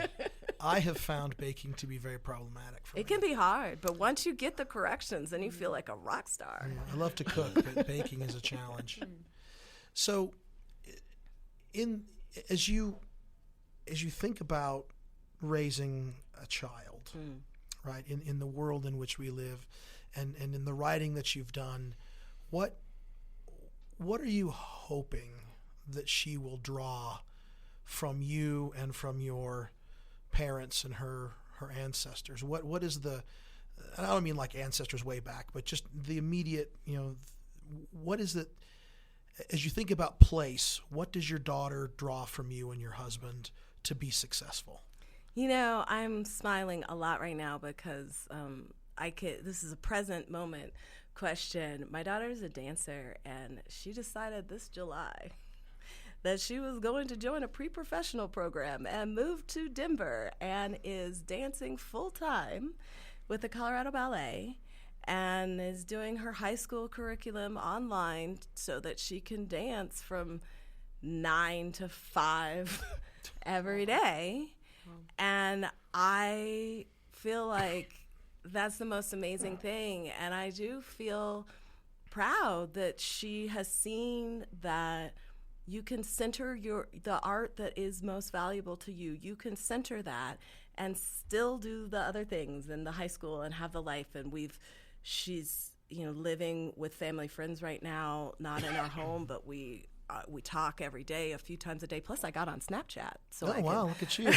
I have found baking to be very problematic for me. It can be hard, but once you get the corrections, then you feel like a rock star. Yeah, I love to cook, but baking is a challenge. So, as you think about raising a child, right, in the world in which we live, and in the writing that you've done, what are you hoping that she will draw from you and from your parents and her ancestors? What is I don't mean like ancestors way back, but just the immediate, what is it, as you think about place, what does your daughter draw from you and your husband to be successful? I'm smiling a lot right now because this is a present moment question. My daughter is a dancer, and she decided this July that she was going to join a pre-professional program and moved to Denver and is dancing full-time with the Colorado Ballet and is doing her high school curriculum online so that she can dance from 9 to 5 every day. And I feel like that's the most amazing thing. And I do feel proud that she has seen that you can center the art that is most valuable to you. You can center that and still do the other things in the high school and have the life. And she's living with family friends right now, not in our home, but we talk every day, a few times a day. Plus, I got on Snapchat, so Look at you!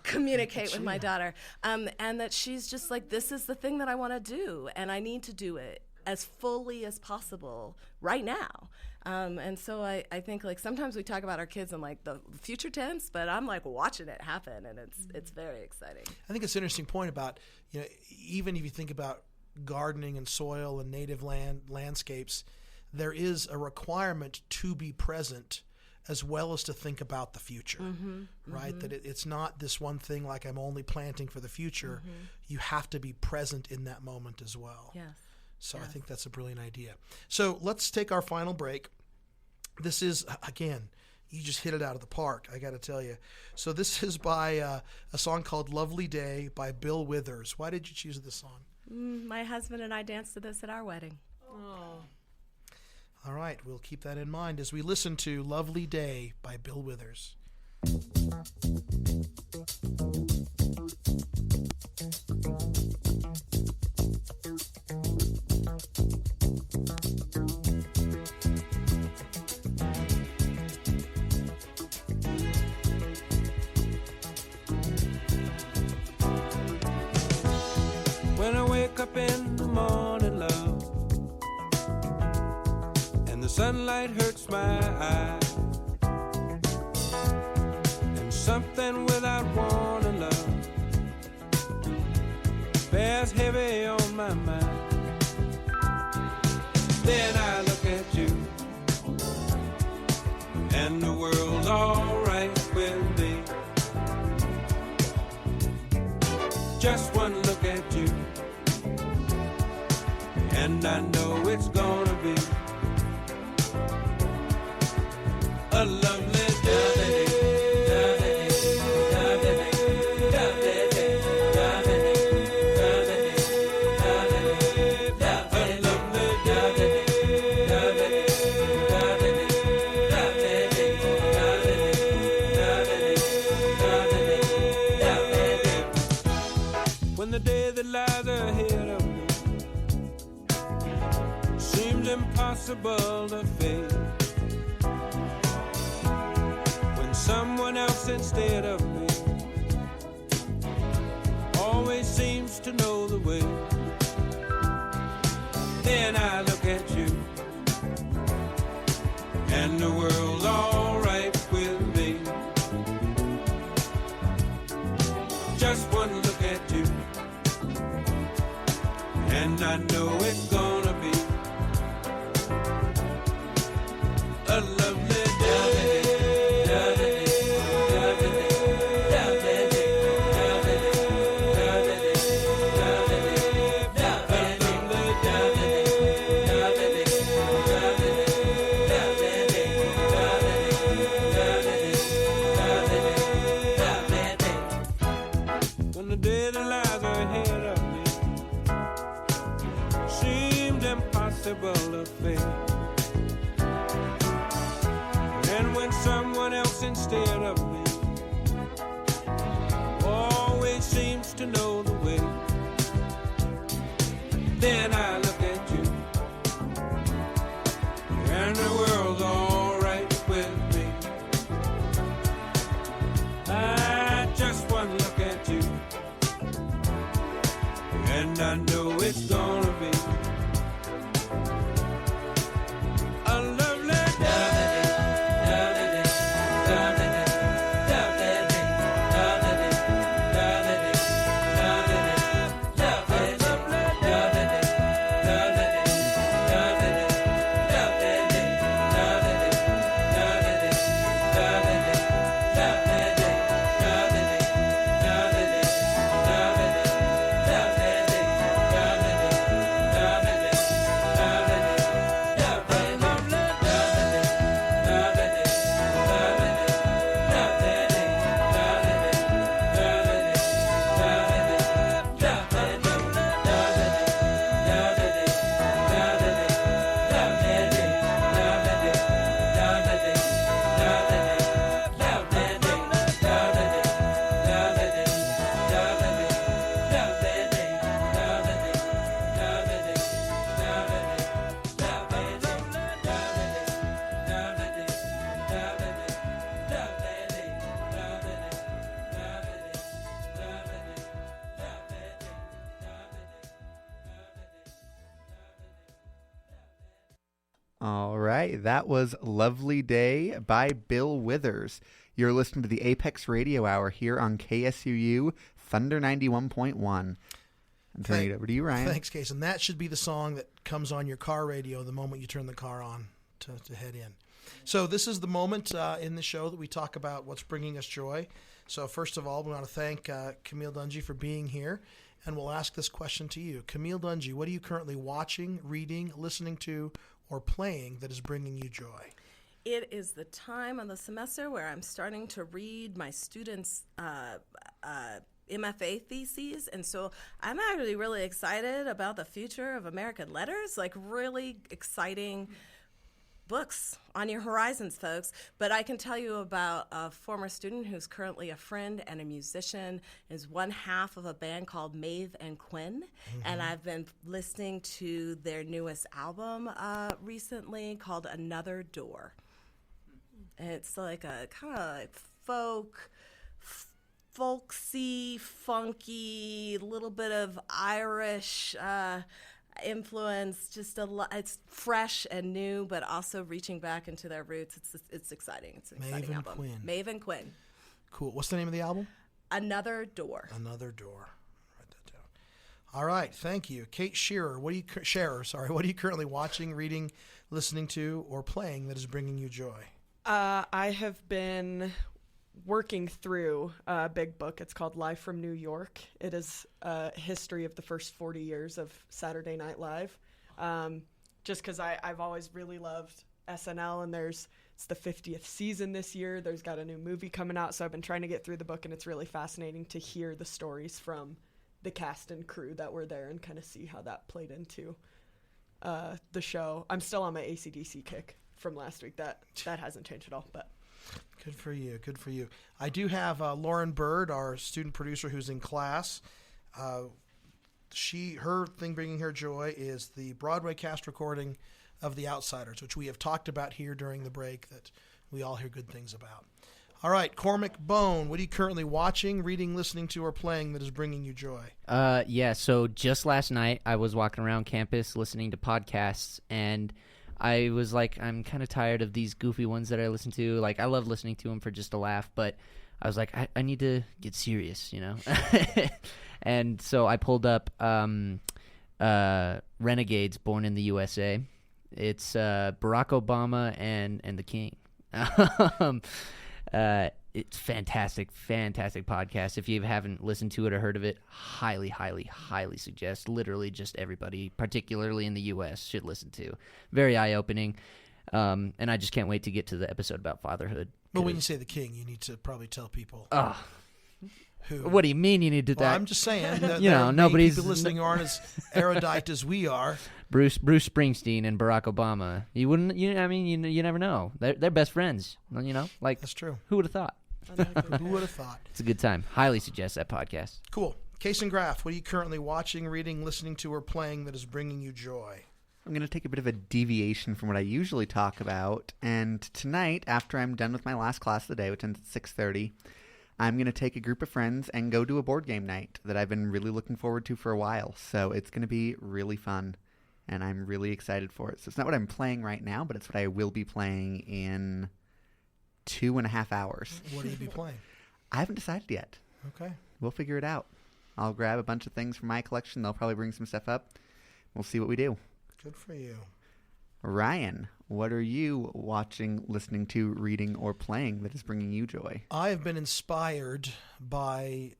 Communicate with my daughter, and that she's just like, this is the thing that I want to do, and I need to do it as fully as possible right now. And so I think, like, sometimes we talk about our kids in like the future tense, but I'm like watching it happen, and it's very exciting. I think it's an interesting point about, even if you think about gardening and soil and native landscapes, there is a requirement to be present as well as to think about the future, right? Mm-hmm. That it's not this one thing like I'm only planting for the future. Mm-hmm. You have to be present in that moment as well. Yes. So I think that's a brilliant idea. So let's take our final break. This is, again, you just hit it out of the park, I got to tell you. So this is by a song called Lovely Day by Bill Withers. Why did you choose this song? My husband and I danced to this at our wedding. Oh. All right, we'll keep that in mind as we listen to Lovely Day by Bill Withers. When I wake up in the morning, love, the sunlight hurts my eyes, and something without warning, love, bears heavy on my mind. Then I look at you, and the world's alright with me. Just one look at you, and I know it's gonna be a lovely day. When the day that lies ahead of me seems impossible to face, someone else instead of me always seems to know the way. Then I look at you, and the world's alright with me. Just one look at you, and I know it's gonna be a lovely day. Of fate. And when someone else instead of me always seems to know the way, then I look at you, and the world's alright with me. I just one look at you, and I know it's gonna be All right, that was Lovely Day by Bill Withers. You're listening to the Apex Radio Hour here on KSUU Thunder 91.1. I'm turning it over to you, Ryan. Thanks, Case. And that should be the song that comes on your car radio the moment you turn the car on to head in. So this is the moment in the show that we talk about what's bringing us joy. So first of all, we want to thank Camille Dungy for being here. And we'll ask this question to you. Camille Dungy, what are you currently watching, reading, listening to, or playing that is bringing you joy? It is the time of the semester where I'm starting to read my students' MFA theses, and so I'm actually really excited about the future of American letters, like really exciting books on your horizons, folks. But I can tell you about a former student who's currently a friend and a musician, is one half of a band called Maeve and Quinn, and I've been listening to their newest album recently called Another Door. And it's like a kind of like folksy, funky, little bit of Irish influence. Just it's fresh and new, but also reaching back into their roots. It's exciting. It's an exciting Maeve and album. Quinn. Maeve and Quinn. Cool. What's the name of the album? Another Door. Another Door. Write that down. All right. Thank you, Kate Shearer. What are you currently watching, reading, listening to, or playing that is bringing you joy? I have been working through a big book. It's called Live from New York. It is a history of the first 40 years of Saturday Night Live. Just because I've always really loved SNL, and it's the 50th season this year. There's got a new movie coming out, so I've been trying to get through the book, and it's really fascinating to hear the stories from the cast and crew that were there and kind of see how that played into the show. I'm still on my AC/DC kick from last week. That hasn't changed at all, but Good for you. Good for you. I do have Lauren Bird, our student producer who's in class. Her thing bringing her joy is the Broadway cast recording of The Outsiders, which we have talked about here during the break that we all hear good things about. All right, Cormac Bone, what are you currently watching, reading, listening to, or playing that is bringing you joy? So just last night I was walking around campus listening to podcasts, and I was like, I'm kind of tired of these goofy ones that I listen to. Like, I love listening to them for just a laugh, but I was like, I need to get serious, you know? And so I pulled up Renegades, Born in the USA. It's Barack Obama and the King. It's fantastic podcast. If you haven't listened to it or heard of it, highly, highly, highly suggest. Literally just everybody, particularly in the U.S., should listen to. Very eye-opening. And I just can't wait to get to the episode about fatherhood. But when you say the King, you need to probably tell people who. What do you mean you need to? Well, I'm just saying that nobody's people listening aren't as erudite as we are. Bruce Springsteen and Barack Obama. You wouldn't. You never know. They're best friends. You know, like that's true. Who would have thought? Who would have thought? It's a good time. Highly suggest that podcast. Cool. Case and Graph, what are you currently watching, reading, listening to, or playing that is bringing you joy? I'm going to take a bit of a deviation from what I usually talk about. And tonight, after I'm done with my last class of the day, which ends at 6:30, I'm going to take a group of friends and go to a board game night that I've been really looking forward to for a while. So it's going to be really fun, and I'm really excited for it. So it's not what I'm playing right now, but it's what I will be playing in 2.5 hours. What will you be playing? I haven't decided yet. Okay. We'll figure it out. I'll grab a bunch of things from my collection. They'll probably bring some stuff up. We'll see what we do. Good for you. Ryan, what are you watching, listening to, reading, or playing that is bringing you joy? I have been inspired by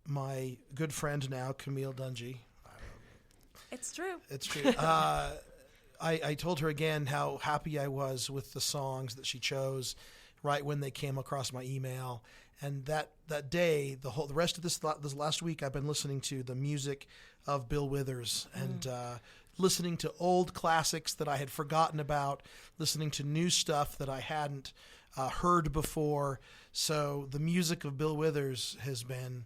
my good friend now, Camille Dungy. It's true. It's true. I told her again how happy I was with the songs that she chose right when they came across my email. And that day, the rest of this last week, I've been listening to the music of Bill Withers and listening to old classics that I had forgotten about, listening to new stuff that I hadn't heard before. So the music of Bill Withers has been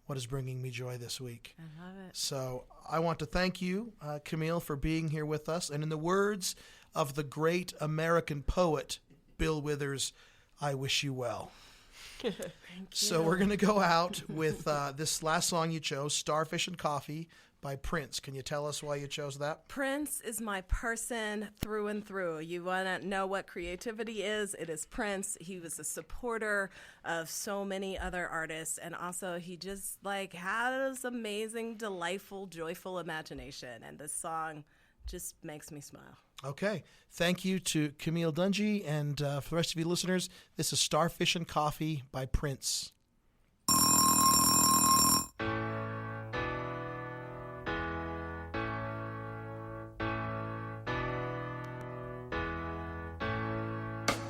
what is bringing me joy this week. I love it. So I want to thank you, Camille, for being here with us. And in the words of the great American poet, Bill Withers, I wish you well. Thank you. So we're going to go out with this last song you chose, Starfish and Coffee by Prince. Can you tell us why you chose that? Prince is my person through and through. You want to know what creativity is? It is Prince. He was a supporter of so many other artists, and also he just has amazing, delightful, joyful imagination, and this song just makes me smile. Okay. Thank you to Camille Dungy, and for the rest of you listeners, this is Starfish and Coffee by Prince.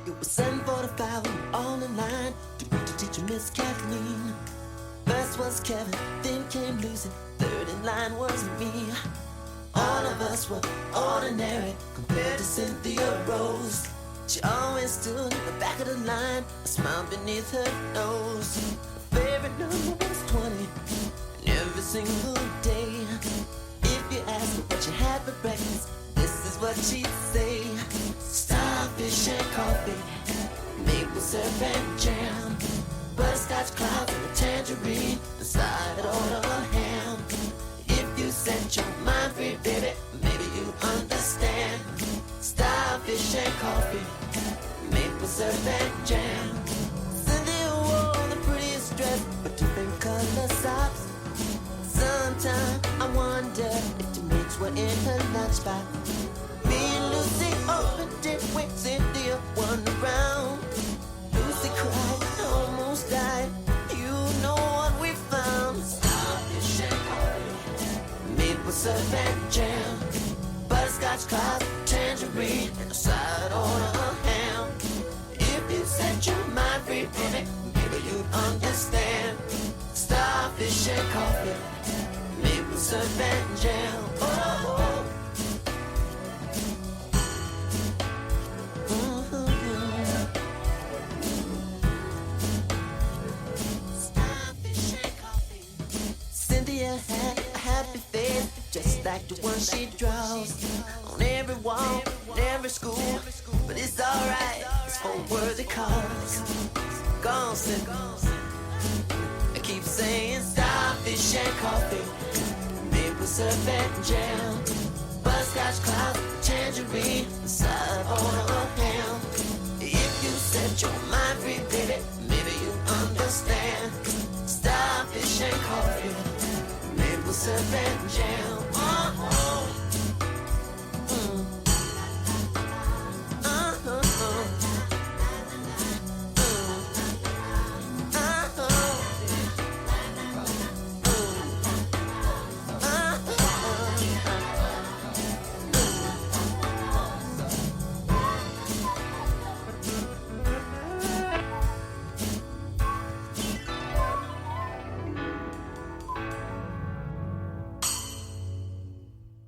It was 7:45, we were all in line to meet the teacher, Miss Kathleen. First was Kevin, then came Lucy, third in line was me. All of us were ordinary compared to Cynthia Rose. She always stood in the back of the line, a smile beneath her nose. Her favorite number was 20, and every single day. If you asked her what she had for breakfast, this is what she'd say. Starfish and coffee, maple syrup and jam, butterscotch clouds and a tangerine, and side order ham. If you set your mind free, baby, maybe you understand. Starfish and coffee, maple syrup and jam. Cynthia wore the prettiest dress, but different color socks. Sometimes I wonder if the mates were in her lunchbox. Me and Lucy opened it when Cynthia won around. Lucy cried, almost died. You know what we found. Starfish and coffee, maple syrup and jam, butterscotch clouds, tangerine, and a side order of ham. If you set your mind free, baby, maybe you'd understand. Starfish and coffee, maple syrup and jam. Oh. Cynthia had a happy face, just like the one she draws on every wall, in every school. But it's alright, it's for a worthy cause. Go on, Cynthia. I keep saying starfish and coffee, maple syrup and jam, butterscotch clouds, tangerine, and side order of ham. If you set your mind free, baby, maybe you understand. Starfish and coffee, maple syrup and jam.